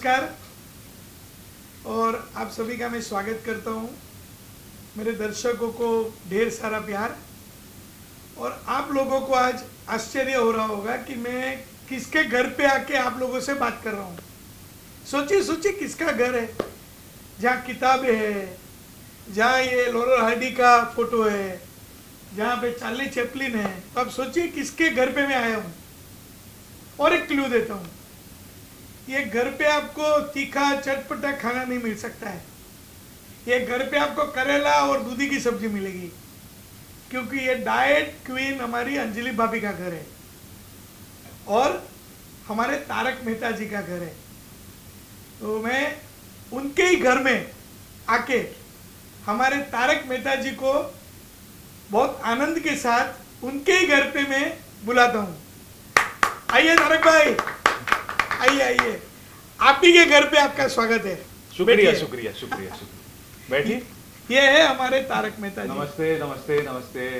नमस्कार और आप सभी का मैं स्वागत करता हूँ। मेरे दर्शकों को ढेर सारा प्यार। और आप लोगों को आज आश्चर्य हो रहा होगा कि मैं किसके घर पे आके आप लोगों से बात कर रहा हूँ। सोचिए सोचिए किसका घर है जहाँ किताबें है, जहाँ ये लॉरेल हार्डी का फोटो है, जहाँ पे चार्ली चैपलिन है। तो आप सोचिए किसके घर पे मैं आया हूँ। और एक क्लू देता हूँ, ये घर पे आपको तीखा चटपटा खाना नहीं मिल सकता है। ये घर पे आपको करेला और दूधी की सब्जी मिलेगी, क्योंकि ये डाइट क्वीन हमारी अंजलि भाभी का घर है और हमारे तारक मेहता जी का घर है। तो मैं उनके ही घर में आके हमारे तारक मेहता जी को बहुत आनंद के साथ उनके ही घर पे मैं बुलाता हूँ। आइए तारक भाई, आइए आइए, आप ही के घर पे आपका स्वागत है। शुक्रिया शुक्रिया शुक्रिया शुक्रिया। बैठिए। ये है हमारे तारक मेहता जी। नमस्ते नमस्ते नमस्ते।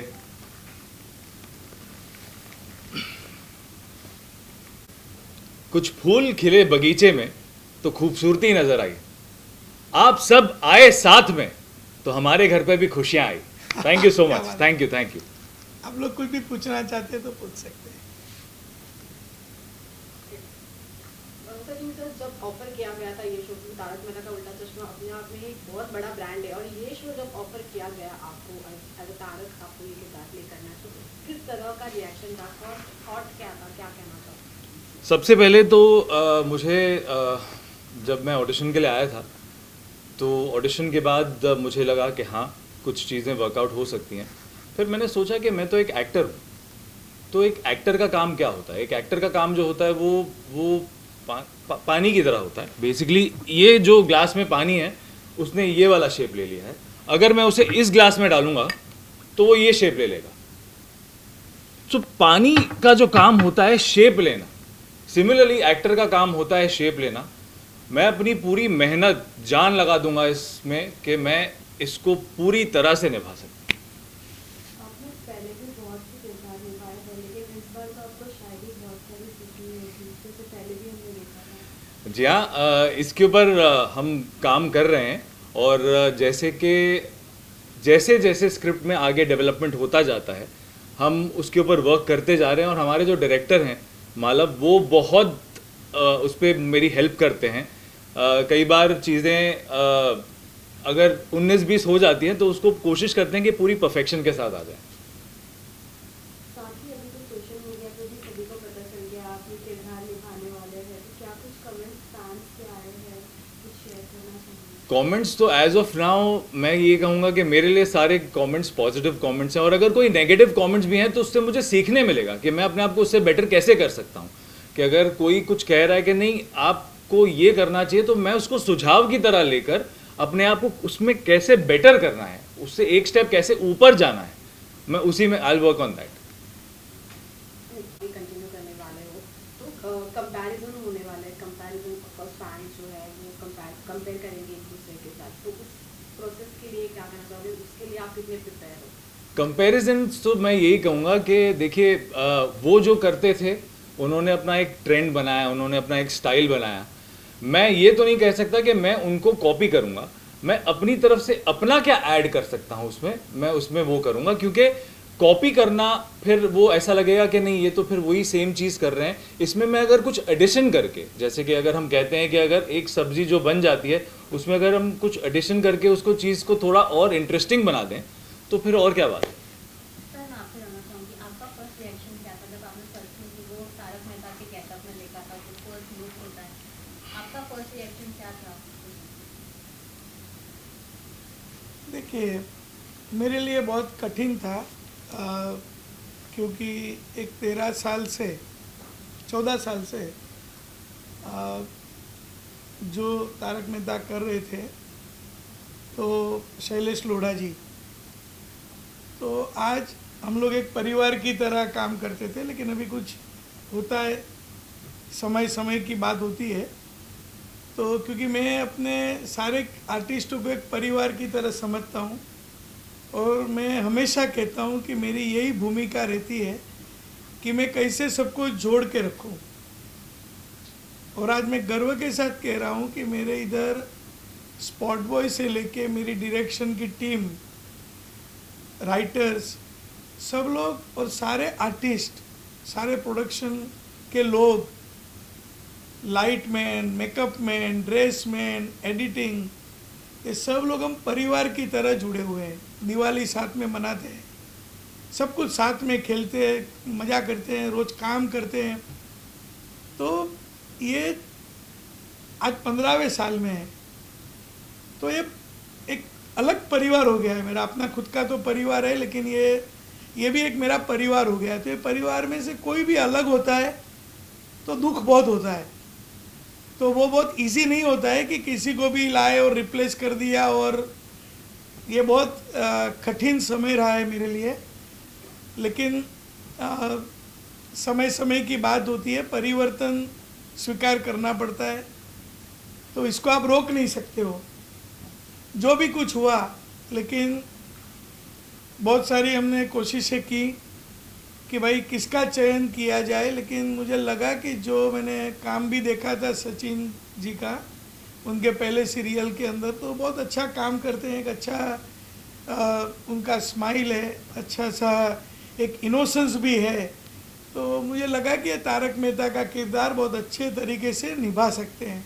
कुछ फूल खिले बगीचे में तो खूबसूरती नजर आई। आप सब आए साथ में तो हमारे घर पे भी खुशियां आई। Thank you so much. Thank you thank you. आप लोग कुछ भी पूछना चाहते हैं तो पूछ सकते हैं। जब ऑफर किया गया था ये शो, तारक मेहता का उल्टा चश्मा अपने आप में एक बहुत बड़ा ब्रांड है, और ये शो जब ऑफर किया गया आपको एज अ तारक, आपको ये किरदार प्ले करना है, तो किस तरह का रिएक्शन था और थॉट क्या था, क्या कहना था? सबसे पहले तो मुझे जब मैं ऑडिशन के लिए आया था तो ऑडिशन के बाद मुझे लगा कि हाँ कुछ चीज़ें वर्कआउट हो सकती हैं। फिर मैंने सोचा कि मैं तो एक एक्टर हूँ, तो एक एक्टर का काम क्या होता है। एक एक्टर का काम जो होता है वो पानी की तरह होता है। बेसिकली ये जो ग्लास में पानी है उसने ये वाला शेप ले लिया है। अगर मैं उसे इस ग्लास में डालूंगा तो वो ये शेप ले लेगा। तो पानी का जो काम होता है शेप लेना, सिमिलरली एक्टर का काम होता है शेप लेना। मैं अपनी पूरी मेहनत जान लगा दूंगा इसमें कि मैं इसको पूरी तरह से निभा सकूं। आपने पहले भी बहुत से किरदार निभाए हैं, लेकिन इस बार तो आपको शायद ही बहुत सारी सीखनी होगी, इससे पहले भी हमने देखा था। जी हाँ, इसके ऊपर हम काम कर रहे हैं। और जैसे कि जैसे जैसे स्क्रिप्ट में आगे डेवलपमेंट होता जाता है हम उसके ऊपर वर्क करते जा रहे हैं। और हमारे जो डायरेक्टर हैं मालव, वो बहुत उस पर मेरी हेल्प करते हैं। कई बार चीज़ें अगर 19-20 हो जाती हैं तो उसको कोशिश करते हैं कि पूरी परफेक्शन के साथ आ जाए। साथ ही अभी तो सोशल मीडिया पे भी सभी को पता चल गया आप ये किरदार निभाने वाले हैं, तो क्या कुछ कमेंट्स फैंस के आए हैं, कुछ शेयर करना चाहिए? कमेंट्स तो एज ऑफ नाउ मैं ये कहूँगा कि मेरे लिए सारे कमेंट्स पॉजिटिव कमेंट्स हैं। और अगर कोई नेगेटिव कमेंट्स भी हैं तो उससे मुझे सीखने मिलेगा कि मैं अपने आप को उससे बेटर कैसे कर सकता हूँ। कि अगर कोई कुछ कह रहा है कि नहीं आपको ये करना चाहिए, तो मैं उसको सुझाव की तरह लेकर अपने आप को उसमें कैसे बेटर करना है, उससे एक स्टेप कैसे ऊपर जाना है, मैं उसी में I will work on that. Continue करने वाले हो तो कंपैरिजन होने वाला है। कंपैरिजन ऑफकोर्स फैंस जो है वो कंपेयर करेंगे एक दूसरे के साथ, तो उस प्रोसेस के लिए क्या कहना चाहोगे, उसके लिए आप कितने प्रिपेयर हो? कंपैरिजन तो मैं यही कहूँगा कि देखिए वो जो करते थे उन्होंने अपना एक ट्रेंड बनाया, उन्होंने अपना एक स्टाइल बनाया। मैं ये तो नहीं कह सकता कि मैं उनको कॉपी करूँगा। मैं अपनी तरफ से अपना क्या ऐड कर सकता हूँ उसमें, मैं उसमें वो करूँगा। क्योंकि कॉपी करना फिर वो ऐसा लगेगा कि नहीं ये तो फिर वही सेम चीज़ कर रहे हैं। इसमें मैं अगर कुछ एडिशन करके, जैसे कि अगर हम कहते हैं कि अगर एक सब्ज़ी जो बन जाती है उसमें अगर हम कुछ एडिशन करके उसको चीज़ को थोड़ा और इंटरेस्टिंग बना दें तो फिर और क्या बात है। सर मैं आपसे जानना चाहूँगी, आपका फर्स्ट रिएक्शन क्या था जब आपने पर्सनली वो तारक मेहता के गेटअप में देखा था, जो फर्स्ट लुक होता है, आपका फर्स्ट रिएक्शन क्या था? देखिए मेरे लिए बहुत कठिन था, क्योंकि एक 13 साल से 14 साल से जो तारक मेहता कर रहे थे तो शैलेश लोढ़ा जी, तो आज हम लोग एक परिवार की तरह काम करते थे। लेकिन अभी कुछ होता है, समय समय की बात होती है। तो क्योंकि मैं अपने सारे आर्टिस्टों को एक परिवार की तरह समझता हूँ और मैं हमेशा कहता हूँ कि मेरी यही भूमिका रहती है कि मैं कैसे सबको जोड़ के रखूँ। और आज मैं गर्व के साथ कह रहा हूँ कि मेरे इधर स्पॉट बॉय से लेके मेरी डायरेक्शन की टीम, राइटर्स, सब लोग और सारे आर्टिस्ट, सारे प्रोडक्शन के लोग, light man, makeup man, dress man, editing, ये सब लोग हम परिवार की तरह जुड़े हुए हैं। दिवाली साथ में मनाते हैं, सब कुछ साथ में खेलते हैं, मज़ा करते हैं, रोज़ काम करते हैं। तो ये आज 15वें साल में है, तो ये एक अलग परिवार हो गया है मेरा। अपना खुद का तो परिवार है, लेकिन ये भी एक मेरा परिवार हो गया है। तो ये परिवार में से कोई भी अलग होता है तो दुख बहुत होता है। तो वो बहुत इजी नहीं होता है कि किसी को भी लाए और रिप्लेस कर दिया, और ये बहुत कठिन समय रहा है मेरे लिए। लेकिन समय समय की बात होती है, परिवर्तन स्वीकार करना पड़ता है, तो इसको आप रोक नहीं सकते हो। जो भी कुछ हुआ, लेकिन बहुत सारी हमने कोशिशें की कि भाई किसका चयन किया जाए, लेकिन मुझे लगा कि जो मैंने काम भी देखा था सचिन जी का, उनके पहले सीरियल के अंदर, तो बहुत अच्छा काम करते हैं। एक अच्छा उनका स्माइल है, अच्छा सा एक इनोसेंस भी है। तो मुझे लगा कि ये तारक मेहता का किरदार बहुत अच्छे तरीके से निभा सकते हैं,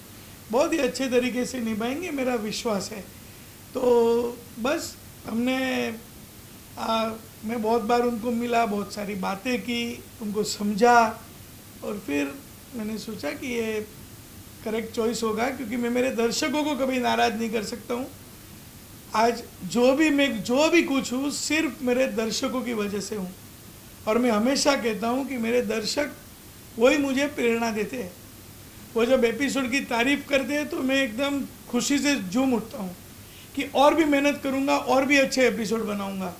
बहुत ही अच्छे तरीके से निभाएंगे, मेरा विश्वास है। तो बस हमने मैं बहुत बार उनको मिला, बहुत सारी बातें की, उनको समझा, और फिर मैंने सोचा कि ये करेक्ट चॉइस होगा, क्योंकि मैं मेरे दर्शकों को कभी नाराज़ नहीं कर सकता हूँ। आज जो भी कुछ हूँ, सिर्फ मेरे दर्शकों की वजह से हूँ। और मैं हमेशा कहता हूँ कि मेरे दर्शक वही मुझे प्रेरणा देते हैं। वो जब एपिसोड की तारीफ़ करते हैं तो मैं एकदम खुशी से झूम उठता हूँ कि और भी मेहनत करूँगा, और भी अच्छे एपिसोड बनाऊँगा।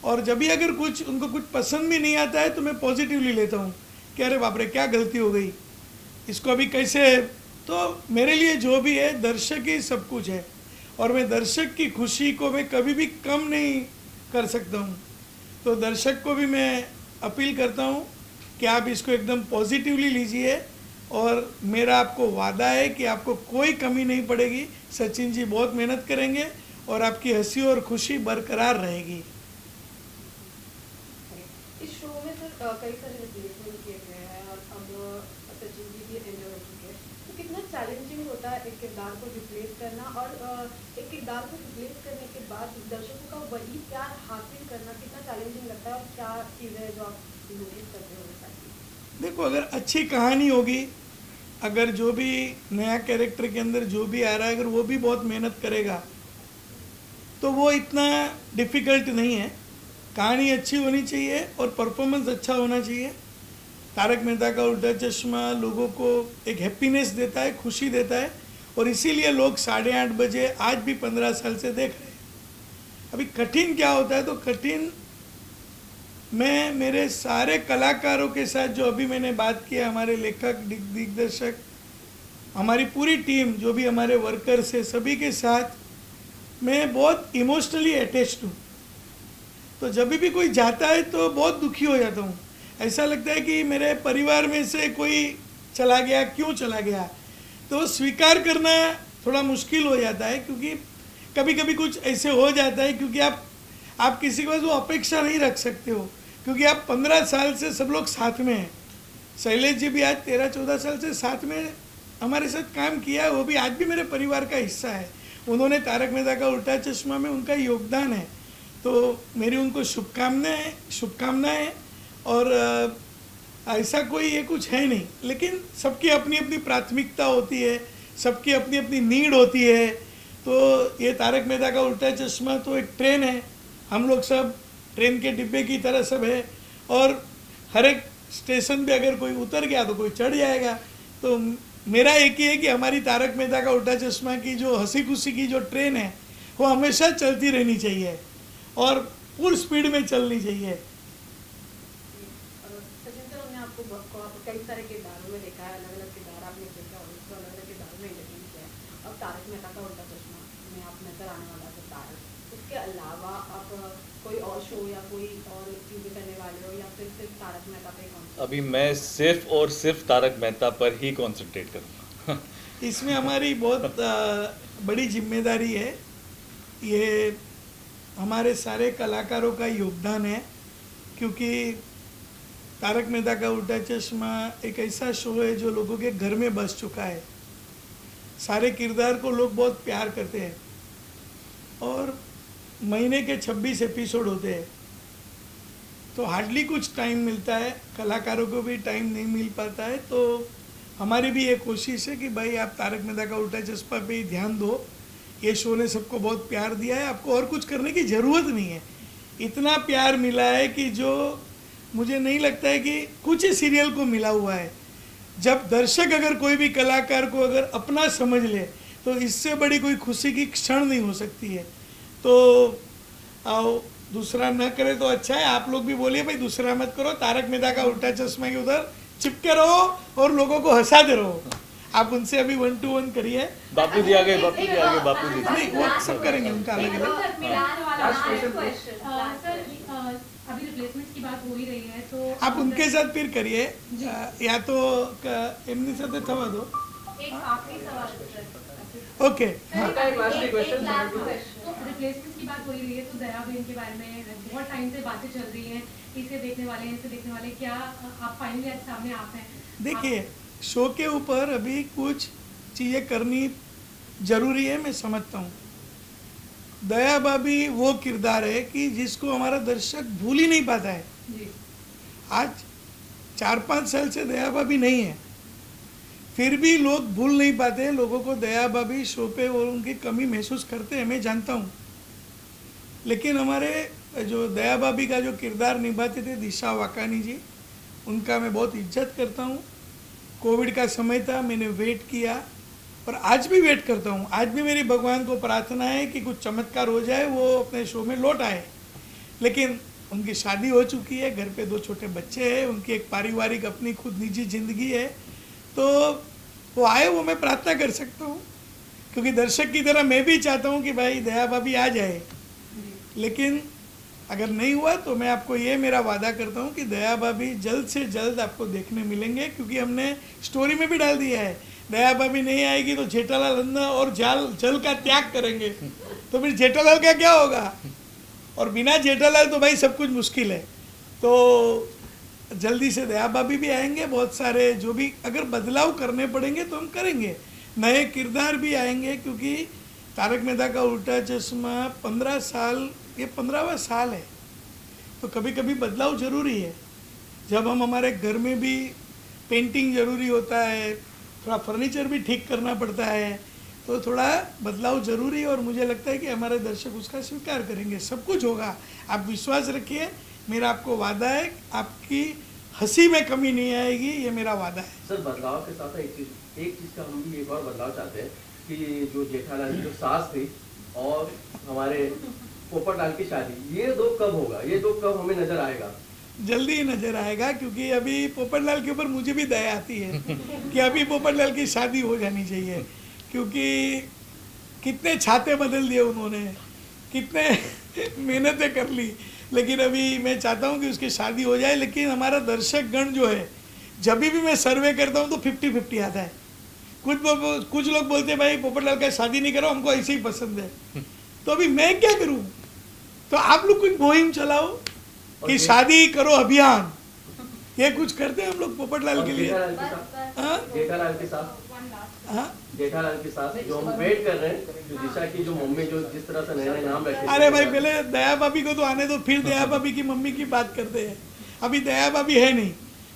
और जब भी अगर उनको कुछ पसंद भी नहीं आता है तो मैं पॉजिटिवली लेता हूँ कि अरे बाप रे, क्या गलती हो गई, इसको अभी कैसे। तो मेरे लिए जो भी है, दर्शक ही सब कुछ है, और मैं दर्शक की खुशी को मैं कभी भी कम नहीं कर सकता हूँ। तो दर्शक को भी मैं अपील करता हूँ कि आप इसको एकदम पॉजिटिवली लीजिए, और मेरा आपको वादा है कि आपको कोई कमी नहीं पड़ेगी। सचिन जी बहुत मेहनत करेंगे और आपकी हंसी और खुशी बरकरार रहेगी। इस शो में सर कई सारे रिप्लेसमेंट किए गए हैं, और अब सचिन जी भी एंटर हो चुके हैं। तो कितना चैलेंजिंग होता है एक किरदार को रिप्लेस करना, और एक किरदार को रिप्लेस करने के बाद दर्शकों का वही प्यार हासिल करना कितना चैलेंजिंग लगता है, और क्या चीज़ें हैं जो आप नोटिस करते हो? देखो, अगर अच्छी कहानी होगी, अगर जो भी नया कैरेक्टर के अंदर जो भी आ रहा है, अगर वो भी बहुत मेहनत करेगा तो वो इतना डिफ़िकल्ट नहीं है। कहानी अच्छी होनी चाहिए और परफॉर्मेंस अच्छा होना चाहिए। तारक मेहता का उल्टा चश्मा लोगों को एक हैप्पीनेस देता है, खुशी देता है, और इसीलिए लोग 8:30 बजे आज भी 15 साल से देख रहे हैं। अभी कठिन क्या होता है, तो कठिन मैं मेरे सारे कलाकारों के साथ जो अभी मैंने बात किया, हमारे लेखक, दिग्दर्शक, हमारी पूरी टीम, जो भी हमारे वर्कर्स है, सभी के साथ मैं बहुत इमोशनली अटैच्ड हूँ। तो जब भी कोई जाता है तो बहुत दुखी हो जाता हूँ। ऐसा लगता है कि मेरे परिवार में से कोई चला गया, क्यों चला गया। तो स्वीकार करना थोड़ा मुश्किल हो जाता है, क्योंकि कभी कभी कुछ ऐसे हो जाता है, क्योंकि आप किसी के पास वो अपेक्षा नहीं रख सकते हो, क्योंकि आप 15 साल से सब लोग साथ में हैं। शैलेश जी भी आज 13-14 साल से साथ में हमारे साथ काम किया है, वो भी आज भी मेरे परिवार का हिस्सा है। उन्होंने तारक मेहता का उल्टा चश्मा में उनका योगदान है, तो मेरी उनको शुभकामनाएं। और ऐसा कोई ये कुछ है नहीं, लेकिन सबकी अपनी अपनी प्राथमिकता होती है, सबकी अपनी अपनी नीड होती है। तो ये तारक मेहता का उल्टा चश्मा तो एक ट्रेन है, हम लोग सब ट्रेन के डिब्बे की तरह सब है, और हर एक स्टेशन पे अगर कोई उतर गया तो कोई चढ़ जाएगा। तो मेरा एक ही है कि हमारी तारक मेहता का उल्टा चश्मा की जो हंसी खुशी की जो ट्रेन है, वो हमेशा चलती रहनी चाहिए और फुल स्पीड में चलनी चाहिए। सचिन सर, हमने आपको कई सारे किरदारों में देखा है, अलग अलग किरदार आपने किया और उसको अलग अलग किरदारों में इंटरटेन किया है। अब तारक मेहता का उल्टा चश्मा में आप नजर आने वाला किरदार, उसके अलावा आप कोई और शो या कोई और चीज़ें करने वाले हो, या या फिर सिर्फ तारक मेहता पे कॉन्सेंट्रेट? अभी मैं सिर्फ और सिर्फ तारक मेहता पर ही कंसंट्रेट करूँगा। इसमें हमारी बहुत बड़ी जिम्मेदारी है। ये हमारे सारे कलाकारों का योगदान है, क्योंकि तारक मेहता का उल्टा चश्मा एक ऐसा शो है जो लोगों के घर में बस चुका है। सारे किरदार को लोग बहुत प्यार करते हैं और महीने के 26 एपिसोड होते हैं, तो हार्डली कुछ टाइम मिलता है, कलाकारों को भी टाइम नहीं मिल पाता है। तो हमारी भी ये कोशिश है कि भाई आप तारक मेहता का उल्टा चश्मा पे ही ध्यान दो। ये शो ने सबको बहुत प्यार दिया है, आपको और कुछ करने की ज़रूरत नहीं है। इतना प्यार मिला है कि जो मुझे नहीं लगता है कि कुछ ही सीरियल को मिला हुआ है। जब दर्शक अगर कोई भी कलाकार को अगर अपना समझ ले तो इससे बड़ी कोई खुशी की क्षण नहीं हो सकती है। तो आओ, दूसरा न करे तो अच्छा है। आप लोग भी बोलिए भाई दूसरा मत करो, तारक मेहता का उल्टा चश्मा के उधर चिपके रहो और लोगों को हंसाते रहो। आप उनसे अभी 1 to 1 करिए। बापू जी आगे, बापू जी आगे, बापू जी। नहीं, वो सब करेंगे उनका अलग अलग। मिलान वाला क्वेश्चन। सर अभी रिप्लेसमेंट की बात हो ही रही है, तो आप उनके साथ फिर करिए, या तो एमनी साथ थवा दो। एक आखिरी सवाल है सर। ओके, हाँ। तो रिप्लेसमेंट की बात हो ही रही है, तो दया बहन के बारे में बहुत टाइम से बातें चल रही हैं, इसे देखने वाले हैं, इसे देखने वाले, क्या आप फाइनली आज सामने आप हैं? देखिए, शो के ऊपर अभी कुछ चीज़ें करनी जरूरी है, मैं समझता हूँ। दया भाभी वो किरदार है कि जिसको हमारा दर्शक भूल ही नहीं पाता है। जी। आज 4-5 साल से दया भाभी नहीं है, फिर भी लोग भूल नहीं पाते। लोगों को दया भाभी शो पे और उनकी कमी महसूस करते हैं, मैं जानता हूँ। लेकिन हमारे जो दया भाभी का जो किरदार निभाते थे दिशा वाकानी जी, उनका मैं बहुत इज्जत करता हूँ। कोविड का समय था, मैंने वेट किया और आज भी वेट करता हूँ। आज भी मेरी भगवान को प्रार्थना है कि कुछ चमत्कार हो जाए, वो अपने शो में लौट आए। लेकिन उनकी शादी हो चुकी है, घर पे 2 छोटे बच्चे हैं, उनकी एक पारिवारिक अपनी खुद निजी ज़िंदगी है, तो वो आए, वो मैं प्रार्थना कर सकता हूँ। क्योंकि दर्शक की तरह मैं भी चाहता हूँ कि भाई दया भाभी आ जाए। लेकिन अगर नहीं हुआ तो मैं आपको ये मेरा वादा करता हूँ कि दया भाभी जल्द से जल्द आपको देखने मिलेंगे, क्योंकि हमने स्टोरी में भी डाल दिया है दया भाभी नहीं आएगी तो जेठालाल अन्न और जल का त्याग करेंगे। तो फिर जेठालाल का क्या होगा? और बिना जेठालाल तो भाई सब कुछ मुश्किल है। तो जल्दी से दया भाभी भी आएंगे, बहुत सारे जो भी अगर बदलाव करने पड़ेंगे तो हम करेंगे। नए किरदार भी आएंगे, क्योंकि तारक मेहता का उल्टा चश्मा 15 साल, ये 15वां साल है, तो कभी कभी बदलाव ज़रूरी है। जब हम हमारे घर में भी पेंटिंग ज़रूरी होता है, थोड़ा फर्नीचर भी ठीक करना पड़ता है, तो थोड़ा बदलाव ज़रूरी है। और मुझे लगता है कि हमारे दर्शक उसका स्वीकार करेंगे, सब कुछ होगा। आप विश्वास रखिए, मेरा आपको वादा है, आपकी हंसी में कमी नहीं आएगी, ये मेरा वादा है। सर बदलाव के साथ एक चीज़ का हम भी एक और बदलाव चाहते हैं कि जो जेठालाल की जो सास थी और हमारे पोपटलाल की शादी, ये 2 कब होगा? ये 2 कब हमें नजर आएगा? जल्दी ही नजर आएगा, क्योंकि अभी पोपटलाल के ऊपर मुझे भी दया आती है कि अभी पोपटलाल की शादी हो जानी चाहिए। क्योंकि कितने छाते बदल दिए उन्होंने, कितने मेहनतें कर ली, लेकिन अभी मैं चाहता हूँ कि उसकी शादी हो जाए। लेकिन हमारा दर्शक गण जो है, जब भी मैं सर्वे करता हूँ तो 50-50 आता है। कुछ लोग बोलते हैं भाई पोपटलाल का शादी नहीं करो, हमको ऐसे ही पसंद है। तो अभी मैं क्या करूँ? तो आप लोग कुछ मुहिम चलाओ कि शादी करो अभियान, ये कुछ करते हैं हम लोग पोपटलाल के लिए। जेठालाल के साथ हाँ, जेठालाल के साथ जो हम वेट कर रहे हैं, जो दिशा की जो मम्मी जो जिस तरह से नए नाम रखे। अरे भाई पहले दया भाभी को तो आने दो, फिर दया भाभी की मम्मी की बात करते हैं। अभी दया भाभी है नहीं,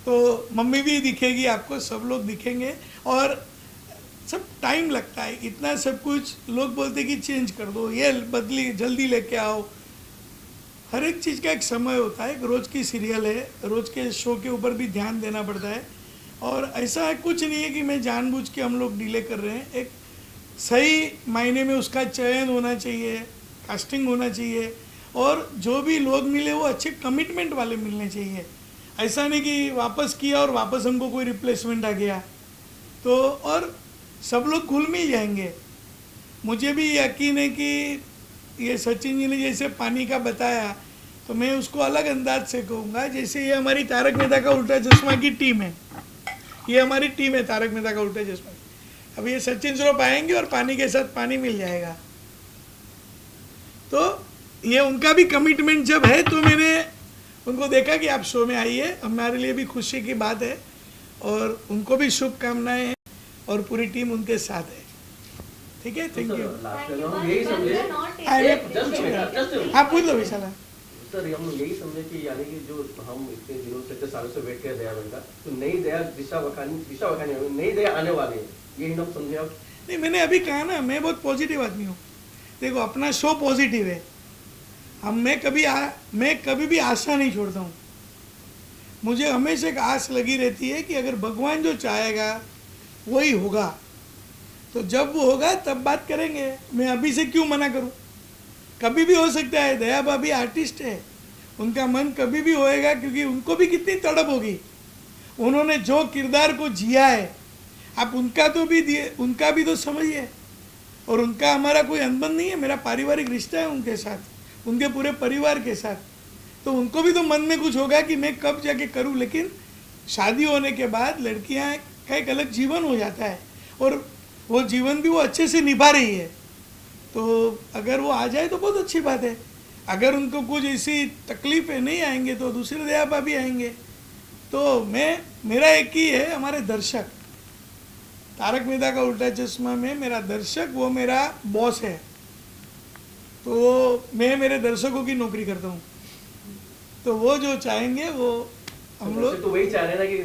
तो मम्मी भी दिखेगी आपको, सब लोग दिखेंगे। और सब टाइम लगता है, इतना सब कुछ लोग बोलते कि चेंज कर दो, ये बदली जल्दी लेके आओ। हर एक चीज़ का एक समय होता है। एक रोज़ की सीरियल है, रोज़ के शो के ऊपर भी ध्यान देना पड़ता है। और ऐसा है कुछ नहीं है कि मैं जानबूझ के हम लोग डिले कर रहे हैं। एक सही मायने में उसका चयन होना चाहिए, कास्टिंग होना चाहिए, और जो भी लोग मिले वो अच्छे कमिटमेंट वाले मिलने चाहिए। ऐसा नहीं कि वापस किया और वापस हमको कोई रिप्लेसमेंट आ गया तो, और सब लोग घुल मिल जाएंगे। मुझे भी यकीन है कि ये सचिन जी ने जैसे पानी का बताया तो मैं उसको अलग अंदाज से कहूँगा। जैसे ये हमारी तारक मेहता का उल्टा चश्मा की टीम है, ये हमारी टीम है तारक मेहता का उल्टा चश्मा। अब ये सचिन श्रॉफ आएंगे और पानी के साथ पानी मिल जाएगा। तो ये उनका भी कमिटमेंट जब है, तो मैंने उनको देखा कि आप शो में आइए, हमारे लिए भी खुशी की बात है और उनको भी शुभकामनाएं हैं और पूरी टीम उनके साथ है। ठीक है, थैंक यू। यही समझे आप पूछ लो विशाला। सर, हम यही समझे कि यानी कि जो हम इतने दिनों से, इतने सालों से वेट कर दया बनता, तो नई दया दिशा वखानी नई दया आने वाली है, यही हम समझे आप? नहीं, मैंने अभी कहा ना, मैं बहुत पॉजिटिव आदमी हूँ। देखो, अपना शो पॉजिटिव है। मैं कभी भी आशा नहीं छोड़ता हूँ। मुझे हमेशा एक आस लगी रहती है कि अगर भगवान जो चाहेगा वही होगा, तो जब वो होगा तब बात करेंगे। मैं अभी से क्यों मना करूँ? कभी भी हो सकता है। दया भाभी आर्टिस्ट है, उनका मन कभी भी होएगा, क्योंकि उनको भी कितनी तड़प होगी। उन्होंने जो किरदार को जिया है, आप उनका भी तो समझिए। और उनका हमारा कोई अनबन नहीं है, मेरा पारिवारिक रिश्ता है उनके साथ, उनके पूरे परिवार के साथ। तो उनको भी तो मन में कुछ होगा कि मैं कब जाके करूं। लेकिन शादी होने के बाद लड़कियां का एक अलग जीवन हो जाता है और वो जीवन भी वो अच्छे से निभा रही है। तो अगर वो आ जाए तो बहुत अच्छी बात है। अगर उनको कुछ ऐसी तकलीफें नहीं आएंगे तो दूसरे दया भाभी आएंगे। तो मेरा एक ही है, हमारे दर्शक, तारक मेहता का उल्टा चश्मा में मेरा दर्शक वो मेरा बॉस है। तो मैं मेरे दर्शकों की नौकरी करता हूँ, तो वो जो चाहेंगे वो हम लोग तो वही चाह रहे हैं ना कि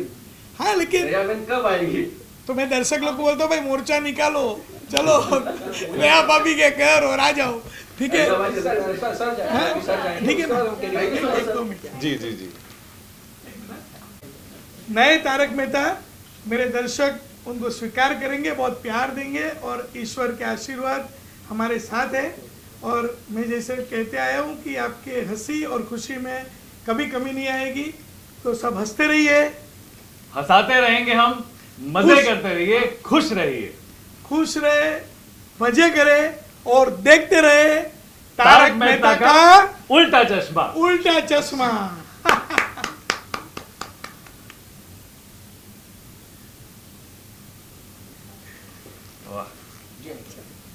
हाँ, लेकिन कब आएगी? तो मैं दर्शक लोग को बोलता हूँ, भाई मोर्चा निकालो, चलो नया भाभी के घर और आ जाओ। ठीक है, ठीक है ना? एक दो मिनट। जी जी जी। नए तारक मेहता मेरे दर्शक उनको स्वीकार करेंगे, बहुत प्यार देंगे और ईश्वर के आशीर्वाद हमारे साथ है। और मैं जैसे कहते आया हूँ कि आपके हंसी और खुशी में कभी कमी नहीं आएगी। तो सब हंसते रहिए, हंसाते रहेंगे हम, मजे करते रहिए, खुश रहिए, खुश रहे, मजे करे और देखते रहे तारक मेहता का उल्टा चश्मा। उल्टा चश्मा। वाह,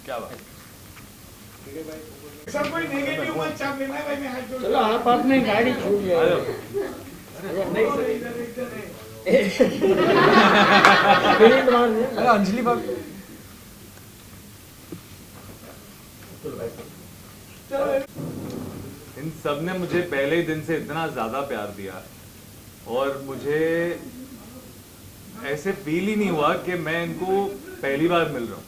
क्या बात। सब कोई नेगेटिव मत छाप लेना भाई, मैं हाथ जोड़। चलो आप अपनी गाड़ी छूट जाए। अरे अंजलि भाभी, इन सब ने मुझे पहले ही दिन से इतना ज्यादा प्यार दिया और मुझे ऐसे फील ही नहीं हुआ कि मैं इनको पहली बार मिल रहा हूँ।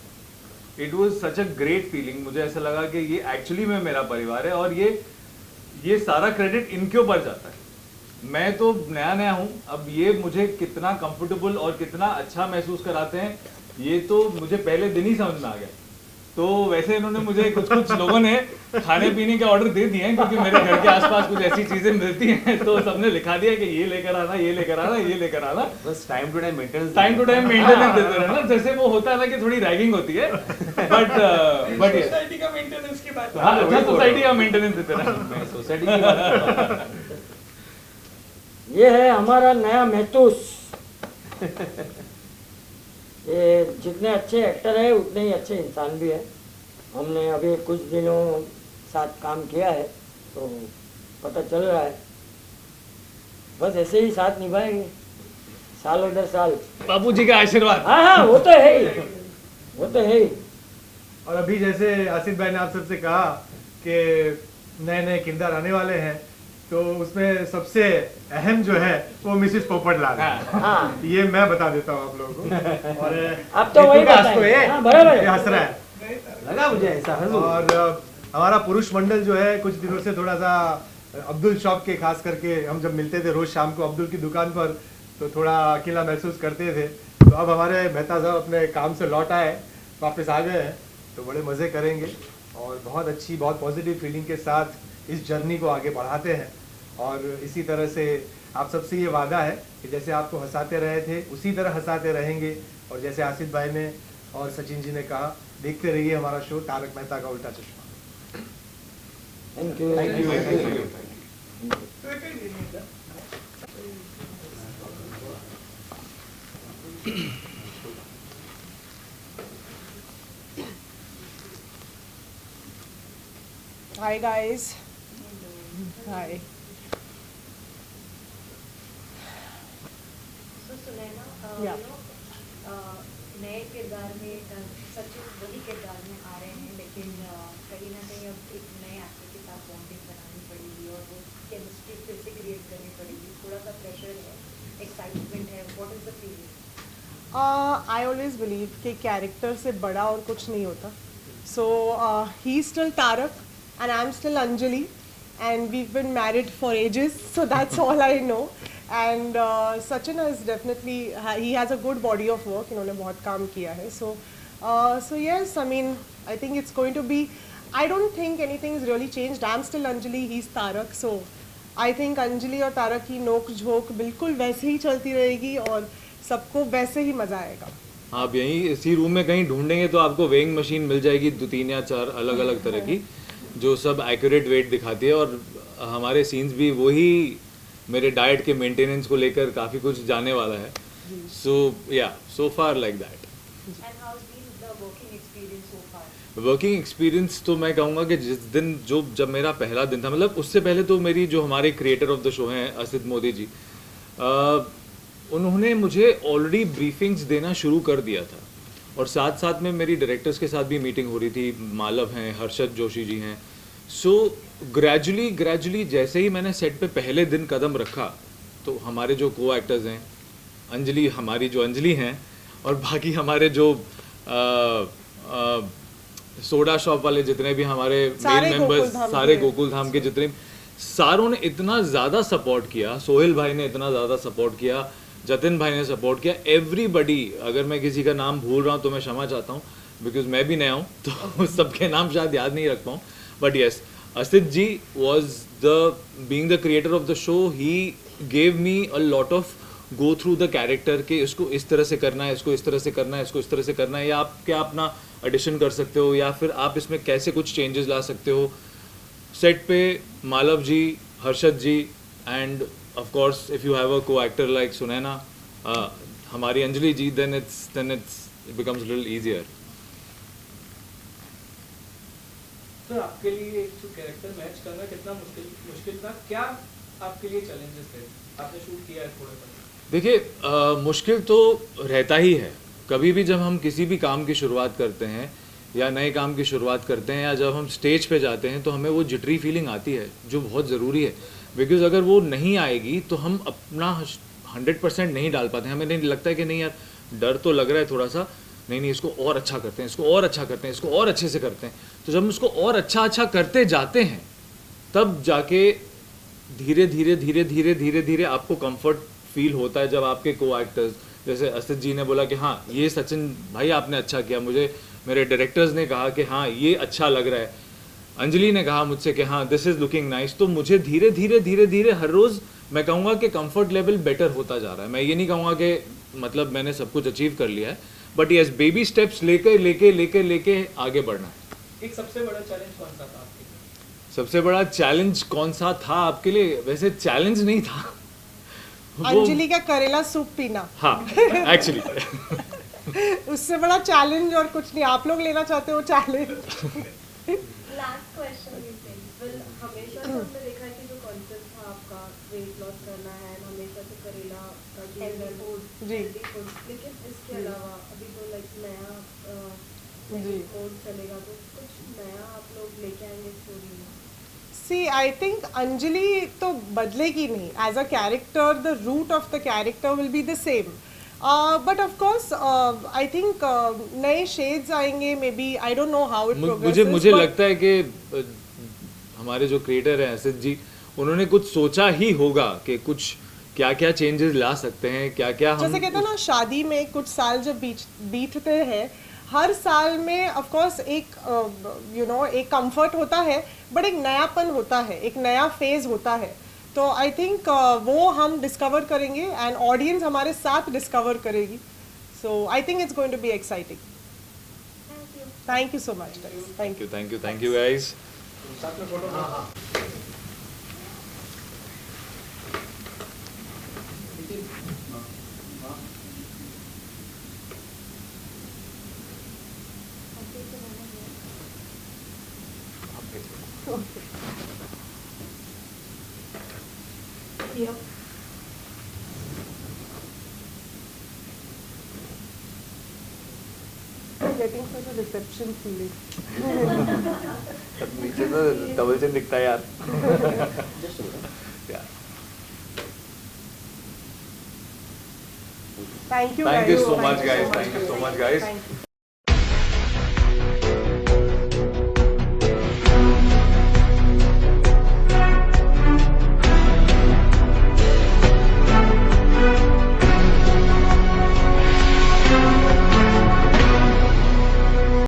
It was such a great feeling. मुझे ऐसा लगा कि ये एक्चुअली में मेरा परिवार है और ये सारा क्रेडिट इनके ऊपर जाता है। मैं तो नया नया हूँ, अब ये मुझे कितना कंफर्टेबल और कितना अच्छा महसूस कराते हैं ये तो मुझे पहले दिन ही समझ में आ गया। तो वैसे इन्होंने मुझे कुछ लोगों ने खाने पीने के ऑर्डर दे दिए हैं, क्योंकि मेरे घर के आसपास कुछ ऐसी चीजें मिलती हैं, तो सबने लिखा दिया कि ये लेकर आना, ये लेकर आना, ये लेकर आना। बस टाइम टू टाइम मेंटेनेंस देते रहना। जैसे वो होता है ना कि थोड़ी रैगिंग होती है, बट सोसाइटी का मेंटेनेंस की बात। हाँ, सोसाइटी का मेंटेनेंस देते रहना। सोसाइटी की बात। ये है हमारा नया महतूस। ये जितने अच्छे एक्टर है उतने ही अच्छे इंसान भी है। हमने अभी कुछ दिनों साथ काम किया है तो पता चल रहा है। बस ऐसे ही साथ निभाएंगे सालों दर साल। बाबूजी का आशीर्वाद। हाँ, वो तो है ही, वो तो है ही। और अभी जैसे आसिफ भाई ने आप सबसे कहा कि नए नए किरदार आने वाले हैं, तो उसमें सबसे अहम जो है वो मिसेस पोपटलाल है। हाँ, ये मैं बता देता हूँ आप लोगों को। और अब तो वही विकास को ये हाँ, बराबर है। हंस रहा है, लगा मुझे ऐसा। और हमारा पुरुष मंडल जो है कुछ दिनों से थोड़ा सा अब्दुल शॉप के, खास करके हम जब मिलते थे रोज शाम को अब्दुल की दुकान पर, तो थोड़ा अकेला महसूस करते थे। तो अब हमारे मेहता साहब अपने काम से लौट आए, वापस आ गए हैं, तो बड़े मज़े करेंगे और बहुत अच्छी, बहुत पॉजिटिव फीलिंग के साथ इस जर्नी को आगे बढ़ाते हैं। और इसी तरह से आप सबसे ये वादा है कि जैसे आपको हंसाते रहे थे उसी तरह हंसाते रहेंगे। और जैसे आसिफ भाई ने और सचिन जी ने कहा, देखते रहिए हमारा शो तारक मेहता का उल्टा चश्मा। Thank you. Hi guys. Hi. So Sunaina, Yeah. नए किरदार में सचिन वही किरदार में आ रहे हैं, लेकिन कहीं ना कहीं अब एक नए एक्टर के साथ बॉन्डिंग बनानी पड़ेगी और वो केमिस्ट्री फिर से क्रिएट करनी पड़ेगी, थोड़ा सा प्रेशर है, एक्साइटमेंट है, what is the feeling? I always believe कि कैरेक्टर से बड़ा और कुछ नहीं होता. So he's still Tarak and I'm still Anjali and we've been married for ages, so that's all I know. And Sachin has definitely he has a good body of work. इन्होंने बहुत काम किया है. So yes, I mean I think it's going to be. I don't think anything's really changed. I'm still Anjali, he's Tarak. So I think Anjali और तारक की नोक झोंक बिल्कुल वैसे ही चलती रहेगी और सबको वैसे ही मजा आएगा. आप यहीं इसी रूम में कहीं ढूंढेंगे तो आपको वेइंग मशीन मिल जाएगी 2-3 या 4 अलग अलग तरह की, जो सब एक्यूरेट वेट दिखाती है. और हमारे सीन्स भी वही मेरे डाइट के मेंटेनेंस को लेकर काफ़ी कुछ जाने वाला है. सो या so far like that. And how's been the working experience so far? Working experience तो मैं कहूँगा कि जिस दिन जब मेरा पहला दिन था, मतलब उससे पहले तो मेरी जो हमारे क्रिएटर ऑफ द शो हैं असित मोदी जी, उन्होंने मुझे ऑलरेडी ब्रीफिंग्स देना शुरू कर दिया था. और साथ साथ में मेरी डायरेक्टर्स के साथ भी मीटिंग हो रही थी. मालव हैं, हर्षद जोशी जी हैं. सो ग्रेजुअली जैसे ही मैंने सेट पे पहले दिन कदम रखा तो हमारे जो को एक्टर्स हैं, अंजलि हमारी जो अंजलि हैं और बाकी हमारे जो सोडा शॉप वाले जितने भी हमारे मेन मेंबर्स, सारे गोकुल धाम के जितने, सारों ने इतना ज़्यादा सपोर्ट किया. सोहेल भाई ने इतना ज़्यादा सपोर्ट किया, जतिन भाई ने सपोर्ट किया, एवरीबडी. अगर मैं किसी का नाम भूल रहा हूँ तो मैं क्षमा चाहता हूँ, बिकॉज मैं भी नया हूँ तो सबके नाम शायद याद नहीं रख पाऊँ. But yes, Asit ji was being the creator of the show, he gave me a lot of go through the character के इसको इस तरह से करना है, इसको इस तरह से करना है, इसको इस तरह से करना है, या आप क्या अपना एडिशन कर सकते हो, या फिर आप इसमें कैसे कुछ चेंजेस ला सकते हो. सेट पे Malav ji, Harshad ji, and of course if you have a coactor like Sunaina, हमारी Anjali ji, then it becomes little easier. तो आपके लिए एक जो कैरेक्टर मैच करना कितना मुश्किल था, क्या आपके लिए चैलेंजेस थे? आपने शूट किया है थोड़ा सा. देखिए, मुश्किल तो रहता ही है. कभी भी जब हम किसी भी काम की शुरुआत करते हैं या नए काम की शुरुआत करते हैं या जब हम स्टेज पे जाते हैं तो हमें वो जिटरी फीलिंग आती है जो बहुत ज़रूरी है. बिकॉज अगर वो नहीं आएगी तो हम अपना 100% नहीं डाल पाते हैं. हमें नहीं लगता है कि नहीं यार, डर तो लग रहा है थोड़ा सा, नहीं इसको और अच्छा करते हैं, इसको और अच्छा करते हैं, इसको और अच्छे से करते हैं. तो जब हम उसको और अच्छा करते जाते हैं तब जाके धीरे धीरे आपको कंफर्ट फील होता है. जब आपके को एक्टर्स, जैसे असित जी ने बोला कि हाँ ये सचिन भाई आपने अच्छा किया, मुझे मेरे डायरेक्टर्स ने कहा कि हाँ ये अच्छा लग रहा है, अंजलि ने कहा मुझसे कि हाँ दिस इज़ लुकिंग नाइस, तो मुझे धीरे धीरे हर रोज़ मैं कहूँगा कि कंफर्ट लेवल बेटर होता जा रहा है. मैं ये नहीं कहूँगा कि मतलब मैंने सब कुछ अचीव कर लिया है, बट यस बेबी स्टेप्स लेके आगे बढ़ना है. एक सबसे बड़ा चैलेंज कौन सा था आपके लिए? सबसे बड़ा चैलेंज कौन सा था आपके लिए? वैसे चैलेंज नहीं था, अंजलि का करेला सूप पीना. हाँ एक्चुअली उससे बड़ा चैलेंज और कुछ नहीं. आप लोग लेना चाहते हो चैलेंज? Last question. वेल, हमेशा से हमने देखा है कि जो कॉन्सेप्ट था आपका वेट लॉस करना है, हमेशा से करेला का हेल्दी फूड, लेकिन इसके अलावा अभी तो लाइक नया कोर्स चलेगा, तो कुछ नया आप लोग लेके आएंगे स्टोरी में? See, I think अंजलि तो बदलेगी नहीं. As a character, the root of the character will be the same. But of course, I think नए shades आएंगे. Maybe I don't know how it progresses. मुझे लगता है कि हमारे जो क्रिएटर हैं असित जी, उन्होंने कुछ सोचा ही होगा कि कुछ क्या चेंजेस ला सकते हैं, क्या हम जैसे कहते हैं ना, शादी में कुछ साल जब बीतते हैं, हर साल में ऑफ कोर्स एक एक कंफर्ट होता है, बट एक नयापन होता है, एक नया फेज होता है. तो आई थिंक वो हम डिस्कवर करेंगे एंड ऑडियंस हमारे साथ डिस्कवर करेगी. So I think it's going to be exciting. Thank you so much guys. Thank you guys. here. I'm getting such a reception feeling. नीचे तो डबल चिन दिखता है यार. Yeah. Thank you Thank you guys. so much, guys. Thank you so much, guys. Thank you.